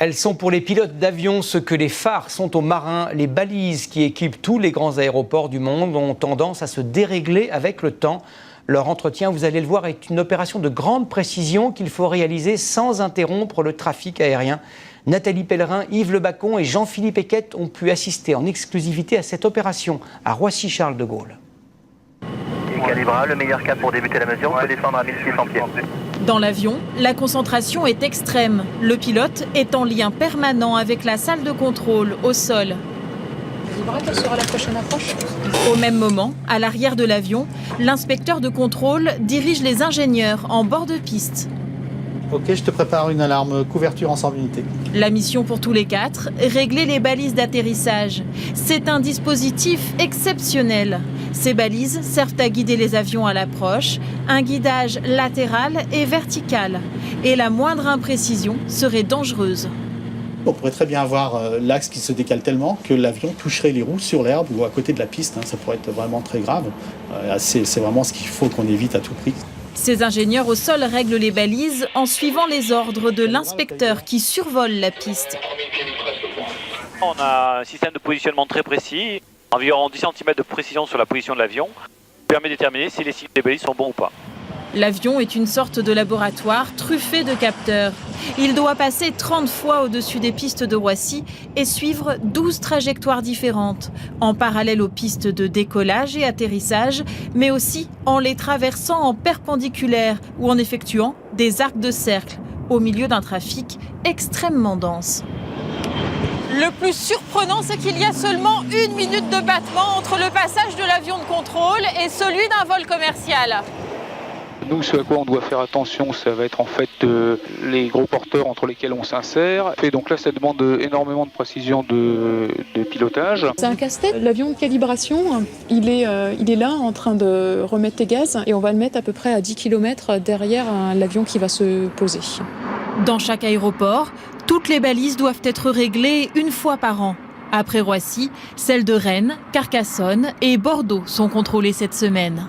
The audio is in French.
Elles sont pour les pilotes d'avion ce que les phares sont aux marins. Les balises qui équipent tous les grands aéroports du monde ont tendance à se dérégler avec le temps. Leur entretien, vous allez le voir, est une opération de grande précision qu'il faut réaliser sans interrompre le trafic aérien. Nathalie Pellerin, Yves Le Bacon et Jean-Philippe Eckett ont pu assister en exclusivité à cette opération à Roissy-Charles de Gaulle. Calibra, le meilleur cap pour débuter la mesure, on peut descendre à 1600 pieds. Dans l'avion, la concentration est extrême. Le pilote est en lien permanent avec la salle de contrôle au sol. Quelle sera la prochaine approche ? Au même moment, à l'arrière de l'avion, l'inspecteur de contrôle dirige les ingénieurs en bord de piste. Ok, je te prépare une alarme couverture ensemble unité. La mission pour tous les quatre, régler les balises d'atterrissage. C'est un dispositif exceptionnel. Ces balises servent à guider les avions à l'approche, un guidage latéral et vertical. Et la moindre imprécision serait dangereuse. On pourrait très bien avoir l'axe qui se décale tellement que l'avion toucherait les roues sur l'herbe ou à côté de la piste. Ça pourrait être vraiment très grave. C'est vraiment ce qu'il faut qu'on évite à tout prix. Ces ingénieurs au sol règlent les balises en suivant les ordres de l'inspecteur qui survole la piste. On a un système de positionnement très précis, environ 10 cm de précision sur la position de l'avion, qui permet de déterminer si les signes des balises sont bons ou pas. L'avion est une sorte de laboratoire truffé de capteurs. Il doit passer 30 fois au-dessus des pistes de Roissy et suivre 12 trajectoires différentes, en parallèle aux pistes de décollage et atterrissage, mais aussi en les traversant en perpendiculaire ou en effectuant des arcs de cercle, au milieu d'un trafic extrêmement dense. Le plus surprenant, c'est qu'il y a seulement 1 minute de battement entre le passage de l'avion de contrôle et celui d'un vol commercial. Nous, ce à quoi on doit faire attention, ça va être en fait les gros porteurs entre lesquels on s'insère. Et donc là, ça demande énormément de précision de pilotage. C'est un casse-tête. L'avion de calibration, il est là en train de remettre les gaz et on va le mettre à peu près à 10 km derrière l'avion qui va se poser. Dans chaque aéroport, toutes les balises doivent être réglées 1 fois par an. Après Roissy, celles de Rennes, Carcassonne et Bordeaux sont contrôlées cette semaine.